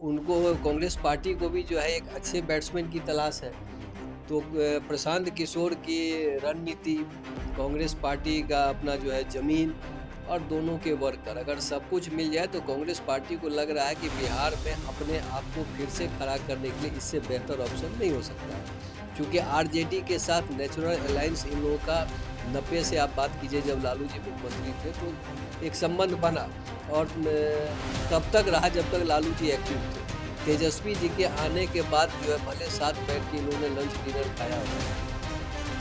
उनको कांग्रेस पार्टी को भी जो है एक अच्छे बैट्समैन की तलाश है। तो प्रशांत किशोर की रणनीति, कांग्रेस पार्टी का अपना जो है ज़मीन और दोनों के वर्कर, अगर सब कुछ मिल जाए तो कांग्रेस पार्टी को लग रहा है कि बिहार में अपने आप को फिर से खड़ा करने के लिए इससे बेहतर ऑप्शन नहीं हो सकता है। क्योंकि आरजेडी के साथ नेचुरल अलायंस इन लोगों का 90 से आप बात कीजिए, जब लालू जी मुख्यमंत्री थे तो एक संबंध बना और तब तक रहा जब तक लालू जी एक्टिव थे। तेजस्वी जी के आने के बाद जो है भले साथ बैठ के इन्होंने लंच डिनर खाया हो,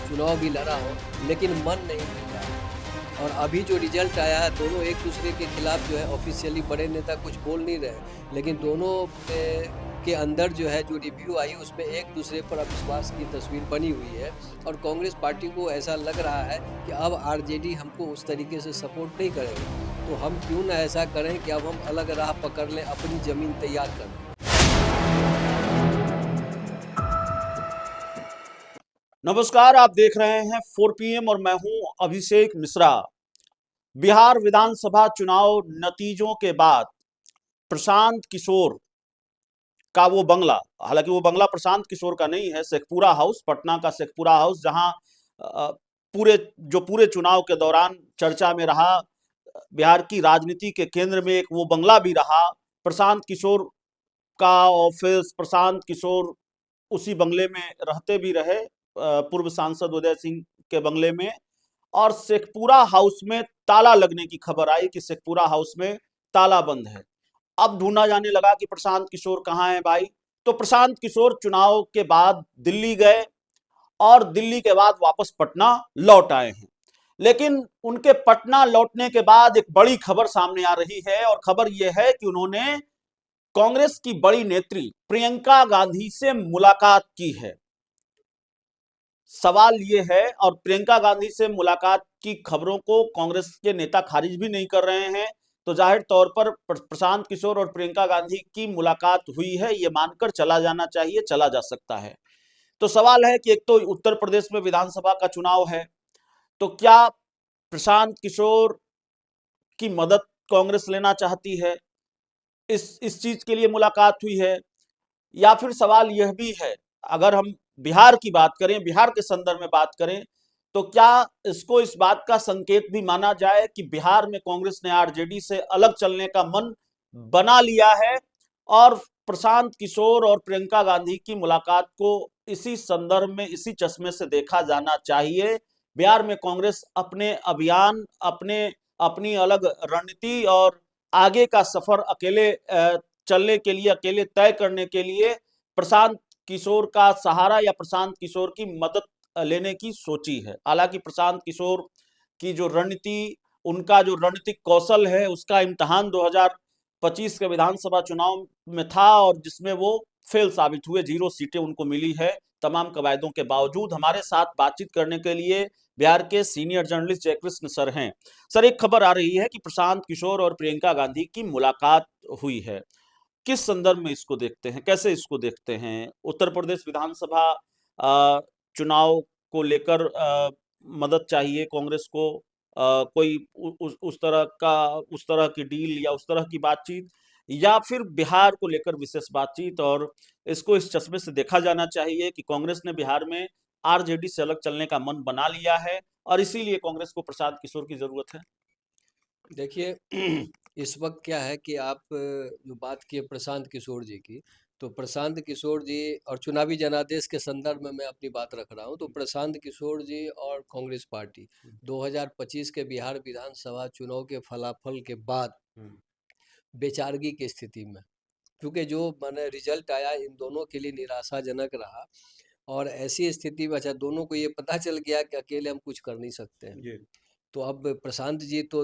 चुनाव भी लड़ा हो, लेकिन मन नहीं मिल रहा है। और अभी जो रिजल्ट आया है, दोनों एक दूसरे के खिलाफ जो है ऑफिशियली बड़े नेता कुछ बोल नहीं रहे, लेकिन दोनों के अंदर जो है जो रिव्यू आई उसमें एक दूसरे पर अविश्वास की तस्वीर बनी हुई है। और कांग्रेस पार्टी को ऐसा लग रहा है कि अब आरजेडी हमको उस तरीके से सपोर्ट नहीं करेगा, तो हम क्यों ना ऐसा करें कि अब हम अलग राह पकड़ लें, अपनी ज़मीन तैयार कर लें। नमस्कार, आप देख रहे हैं 4 PM और मैं हूं अभिषेक मिश्रा। बिहार विधानसभा चुनाव नतीजों के बाद प्रशांत किशोर का वो बंगला, हालांकि वो बंगला प्रशांत किशोर का नहीं है, शेखपुरा हाउस, पटना का शेखपुरा हाउस, जहां पूरे चुनाव के दौरान चर्चा में रहा, बिहार की राजनीति के केंद्र में एक वो बंगला भी रहा। प्रशांत किशोर का ऑफिस, प्रशांत किशोर उसी बंगले में रहते भी रहे, पूर्व सांसद उदय सिंह के बंगले में। और शेखपुरा हाउस में ताला लगने की खबर आई कि शेखपुरा हाउस में ताला बंद है। अब ढूंढा जाने लगा कि प्रशांत किशोर कहाँ है भाई। तो प्रशांत किशोर चुनाव के बाद दिल्ली गए और दिल्ली के बाद वापस पटना लौट आए हैं। लेकिन उनके पटना लौटने के बाद एक बड़ी खबर सामने आ रही है, और खबर यह है कि उन्होंने कांग्रेस की बड़ी नेत्री प्रियंका गांधी से मुलाकात की है। सवाल यह है, और प्रियंका गांधी से मुलाकात की खबरों को कांग्रेस के नेता खारिज भी नहीं कर रहे हैं, तो जाहिर तौर पर प्रशांत किशोर और प्रियंका गांधी की मुलाकात हुई है, यह मानकर चला जाना चाहिए, चला जा सकता है। तो सवाल है कि एक तो उत्तर प्रदेश में विधानसभा का चुनाव है, तो क्या प्रशांत किशोर की मदद कांग्रेस लेना चाहती है, इस चीज के लिए मुलाकात हुई है? या फिर सवाल यह भी है, अगर हम बिहार की बात करें, बिहार के संदर्भ में बात करें, तो क्या इसको इस बात का संकेत भी माना जाए कि बिहार में कांग्रेस ने आरजेडी से अलग चलने का मन बना लिया है, और प्रशांत किशोर और प्रियंका गांधी की मुलाकात को इसी संदर्भ में, इसी चश्मे से देखा जाना चाहिए? बिहार में कांग्रेस अपने अभियान, अपनी अलग रणनीति और आगे का सफर अकेले चलने के लिए, अकेले तय करने के लिए प्रशांत किशोर का सहारा या प्रशांत किशोर की मदद लेने की सोची है। हालांकि प्रशांत किशोर की जो रणनीति, उनका जो रणनीतिक कौशल है, उसका इम्तहान 2025 के विधानसभा चुनाव में था, और जिसमें वो फेल साबित हुए, 0 सीटें उनको मिली है तमाम कवायदों के बावजूद। हमारे साथ बातचीत करने के लिए बिहार के सीनियर जर्नलिस्ट जयकृष्ण सर हैं। सर, एक खबर आ रही है कि प्रशांत किशोर और प्रियंका गांधी की मुलाकात हुई है, किस संदर्भ में इसको देखते हैं, कैसे इसको देखते हैं? उत्तर प्रदेश विधानसभा चुनाव को लेकर मदद चाहिए कांग्रेस को, कोई उस तरह की डील या उस तरह की बातचीत, या फिर बिहार को लेकर विशेष बातचीत? और इसको इस चश्मे से देखा जाना चाहिए कि कांग्रेस ने बिहार में आरजेडी से अलग चलने का मन बना लिया है, और इसीलिए कांग्रेस को प्रशांत किशोर की जरूरत है। देखिए, इस वक्त क्या है कि आप जो बात किए प्रशांत किशोर जी की, तो प्रशांत किशोर जी और चुनावी जनादेश के संदर्भ में मैं अपनी बात रख रहा हूं, तो प्रशांत किशोर जी और कांग्रेस पार्टी 2025 के बिहार विधानसभा चुनाव के फलाफल के बाद बेचारगी की स्थिति में, क्योंकि जो मैंने रिजल्ट आया इन दोनों के लिए निराशाजनक रहा। और ऐसी स्थिति में अच्छा दोनों को ये पता चल गया कि अकेले हम कुछ कर नहीं सकते हैं। जी। तो अब प्रशांत जी तो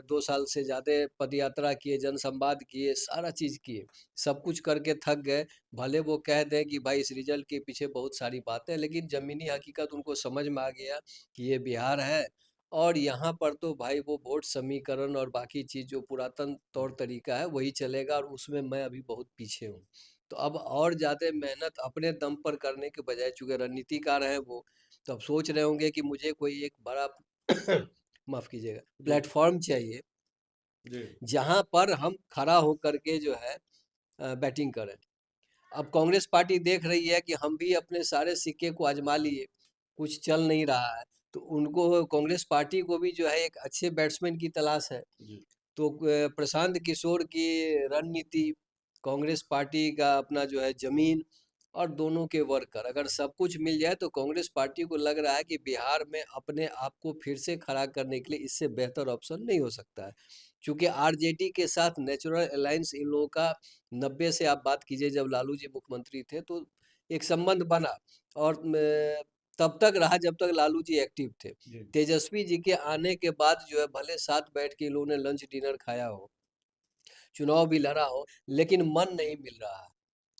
2 साल से ज़्यादा पद यात्रा किए, जनसंवाद किए, सारा चीज़ किए, सब कुछ करके थक गए। भले वो कह दें कि भाई इस रिजल्ट के पीछे बहुत सारी बातें, लेकिन ज़मीनी हकीकत उनको समझ में आ गया कि ये बिहार है और यहाँ पर तो भाई वो वोट समीकरण और बाकी चीज़ जो पुरातन तौर तरीका है वही चलेगा, और उसमें मैं अभी बहुत पीछे हूँ। तो अब और ज़्यादा मेहनत अपने दम पर करने के बजाय, चूँकि रणनीतिकार हैं वो, तो अब सोच रहे होंगे कि मुझे कोई एक बड़ा माफ़ कीजिएगा, जी। प्लेटफ़ॉर्म चाहिए, जी। जहाँ पर हम खड़ा होकर के जो है बैटिंग करें। अब कांग्रेस पार्टी देख रही है कि हम भी अपने सारे सिक्के को आजमा लिए, कुछ चल नहीं रहा है, तो उनको कांग्रेस पार्टी को भी जो है एक अच्छे बैट्समैन की तलाश है। जी, तो प्रशांत किशोर की रणनीति, कांग्रेस पार्टी का अपना जो है ज़मीन और दोनों के वर्कर, अगर सब कुछ मिल जाए तो कांग्रेस पार्टी को लग रहा है कि बिहार में अपने आप को फिर से खड़ा करने के लिए इससे बेहतर ऑप्शन नहीं हो सकता है। चूँकि आरजेडी के साथ नेचुरल अलायंस इन लोगों का 90 से आप बात कीजिए, जब लालू जी मुख्यमंत्री थे तो एक संबंध बना, और तब तक रहा जब तक लालू जी एक्टिव थे। जी, तेजस्वी जी के आने के बाद जो है भले साथ बैठ के इन लोगों ने लंच डिनर खाया हो, चुनाव भी लड़ा हो, लेकिन मन नहीं मिल रहा है।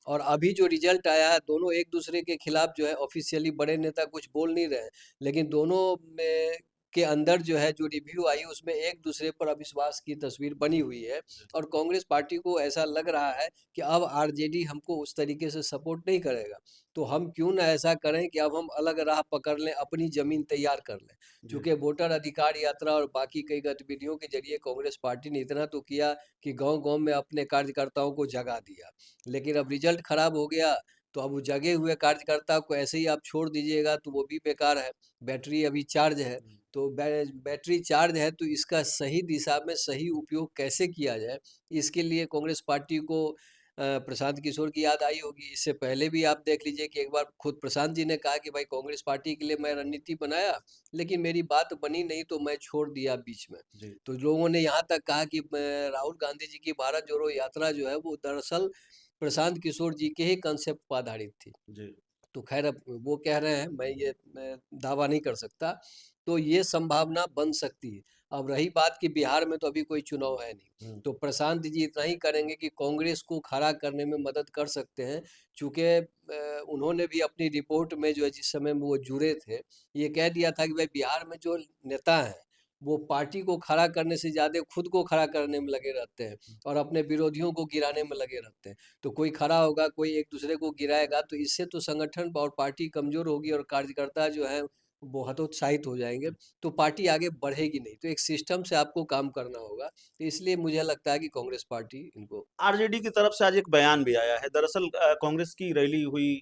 और अभी जो रिजल्ट आया है, दोनों एक दूसरे के खिलाफ जो है ऑफिशियली बड़े नेता कुछ बोल नहीं रहे हैं, लेकिन दोनों में के अंदर जो है जो रिव्यू आई उसमें एक दूसरे पर अविश्वास की तस्वीर बनी हुई है। और कांग्रेस पार्टी को ऐसा लग रहा है कि अब आरजेडी हमको उस तरीके से सपोर्ट नहीं करेगा, तो हम क्यों ना ऐसा करें कि अब हम अलग राह पकड़ लें, अपनी जमीन तैयार कर लें। जी, क्योंकि वोटर अधिकार यात्रा और बाकी कई गतिविधियों के जरिए कांग्रेस पार्टी ने इतना तो किया कि गांव-गांव में अपने कार्यकर्ताओं को जगा दिया। लेकिन अब रिजल्ट खराब हो गया, तो अब वो जगे हुए कार्यकर्ता को ऐसे ही आप छोड़ दीजिएगा तो वो भी बेकार है। बैटरी अभी चार्ज है, तो बैटरी चार्ज है तो इसका सही दिशा में सही उपयोग कैसे किया जाए, इसके लिए कांग्रेस पार्टी को प्रशांत किशोर की याद आई होगी। इससे पहले भी आप देख लीजिए कि एक बार खुद प्रशांत जी ने कहा कि भाई कांग्रेस पार्टी के लिए मैं रणनीति बनाया, लेकिन मेरी बात बनी नहीं तो मैं छोड़ दिया बीच में। जी, तो लोगों ने यहाँ तक कहा कि राहुल गांधी जी की भारत जोड़ो यात्रा जो है वो दरअसल प्रशांत किशोर जी के ही कंसेप्ट पर आधारित थी। जी, तो खैर अब वो कह रहे हैं, मैं दावा नहीं कर सकता। तो ये संभावना बन सकती है। अब रही बात कि बिहार में तो अभी कोई चुनाव है नहीं, हुँ, तो प्रशांत जी इतना ही करेंगे कि कांग्रेस को खड़ा करने में मदद कर सकते हैं। चूँकि उन्होंने भी अपनी रिपोर्ट में जो है जिस समय में वो जुड़े थे, ये कह दिया था कि भाई बिहार में जो नेता हैं, वो पार्टी को खड़ा करने से ज़्यादा खुद को खड़ा करने में लगे रहते हैं और अपने विरोधियों को गिराने में लगे रहते हैं। तो कोई खड़ा होगा, कोई एक दूसरे को गिराएगा, तो इससे तो संगठन और पार्टी कमज़ोर होगी और कार्यकर्ता जो हैं वो हतोत्साहित हो जाएँगे, तो पार्टी आगे बढ़ेगी नहीं। तो एक सिस्टम से आपको काम करना होगा। तो इसलिए मुझे लगता है कि कांग्रेस पार्टी इनको आरजेडी की तरफ से आज एक बयान भी आया है। दरअसल कांग्रेस की रैली हुई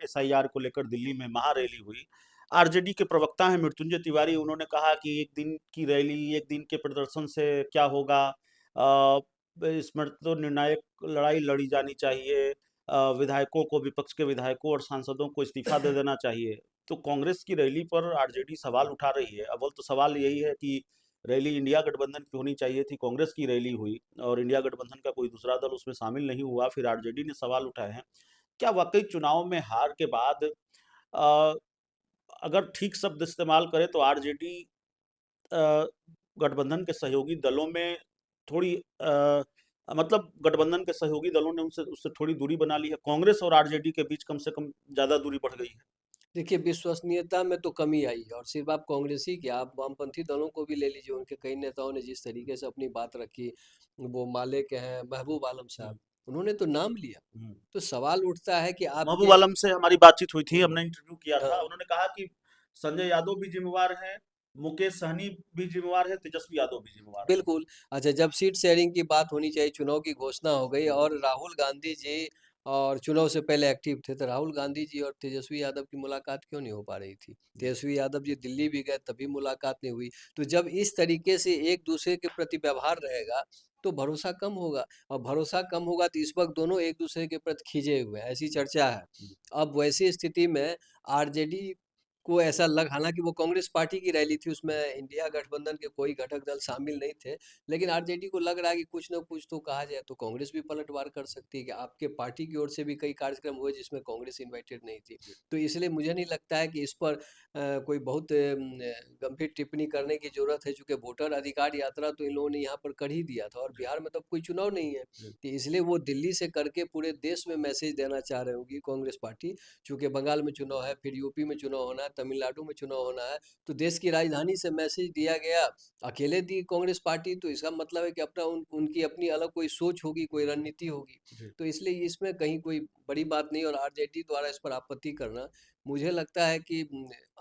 एसआईआर को लेकर दिल्ली में महारैली हुई। आरजेडी के प्रवक्ता हैं मृत्युंजय तिवारी, उन्होंने कहा कि एक दिन की रैली, एक दिन के प्रदर्शन से क्या होगा? इसमें तो निर्णायक लड़ाई लड़ी जानी चाहिए। विधायकों को, विपक्ष के विधायकों और सांसदों को इस्तीफा दे देना चाहिए। तो कांग्रेस की रैली पर आरजेडी सवाल उठा रही है। अव्वल तो सवाल यही है कि रैली इंडिया गठबंधन की होनी चाहिए थी, कांग्रेस की रैली हुई और इंडिया गठबंधन का कोई दूसरा दल उसमें शामिल नहीं हुआ, फिर आरजेडी ने सवाल उठाए हैं। क्या वाकई चुनाव में हार के बाद अ, अगर ठीक शब्द इस्तेमाल करें तो आरजेडी अ, गठबंधन के सहयोगी दलों में थोड़ी मतलब गठबंधन के सहयोगी दलों ने उनसे उससे थोड़ी दूरी बना ली है, कांग्रेस और आरजेडी के बीच कम से कम ज्यादा दूरी बढ़ गई है। देखिए, विश्वसनीयता में तो कमी आई है, और सिर्फ आप कांग्रेस ही क्या, आप वामपंथी दलों को भी ले लीजिए, उनके कई नेताओं ने जिस तरीके से अपनी बात रखी, वो माले के हैं महबूब आलम हम्म, साहब, उन्होंने तो नाम लिया। हम्म। तो सवाल उठता है कि महबूब आपके आलम से हमारी बातचीत हुई थी, हमने इंटरव्यू किया था, हाँ, उन्होंने कहा कि संजय यादव भी जिम्मेवार हैं, मुकेश सहनी भी जिम्मेवार है, तेजस्वी यादव भी जिम्मेवार है। बिल्कुल। अच्छा, जब सीट शेयरिंग की बात होनी चाहिए, चुनाव की घोषणा हो गई हम्म, और राहुल गांधी जी और चुनाव से पहले एक्टिव थे, तो राहुल गांधी जी और तेजस्वी यादव की मुलाकात क्यों नहीं हो पा रही थी? जी, तेजस्वी यादव जी दिल्ली भी गए, तभी मुलाकात नहीं हुई। तो जब इस तरीके से एक दूसरे के प्रति व्यवहार रहेगा, तो भरोसा कम होगा, और भरोसा कम होगा तो इस वक्त दोनों एक दूसरे के प्रति खिंचे हुए हैं, ऐसी चर्चा है। हम्म, अब वैसी स्थिति में आरजेडी को ऐसा लग, हालांकि वो कांग्रेस पार्टी की रैली थी, उसमें इंडिया गठबंधन के कोई घटक दल शामिल नहीं थे, लेकिन आरजेडी को लग रहा है कि कुछ न कुछ तो कहा जाए, तो कांग्रेस भी पलटवार कर सकती है कि आपके पार्टी की ओर से भी कई कार्यक्रम हुए जिसमें कांग्रेस इन्वाइटेड नहीं थी। जी, तो इसलिए मुझे नहीं लगता है कि इस पर कोई बहुत गंभीर टिप्पणी करने की जरूरत है, चूंकि वोटर अधिकार यात्रा तो इन लोगों ने यहाँ पर कर ही दिया था, और जी, बिहार में तो कोई चुनाव नहीं है, जी, तो इसलिए वो दिल्ली से करके पूरे देश में मैसेज देना चाह रहे होगी कांग्रेस पार्टी। चूँकि बंगाल में चुनाव है, फिर यूपी में चुनाव होना है, तमिलनाडु में चुनाव होना है, तो देश की राजधानी से मैसेज दिया गया, अकेले दी कांग्रेस पार्टी, तो इसका मतलब है कि अपना उनकी अपनी अलग कोई सोच होगी, कोई रणनीति होगी। जी। तो इसलिए इसमें कहीं कोई बड़ी बात नहीं, और आरजेडी द्वारा इस पर आपत्ति करना, मुझे लगता है कि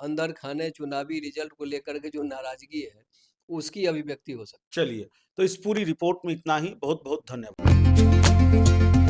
अंदर खाने चुनावी रिजल्ट को लेकर के जो नाराजगी है, उसकी अभिव्यक्ति हो सकती है। चलिए, तो इस पूरी रिपोर्ट में इतना ही। बहुत बहुत धन्यवाद।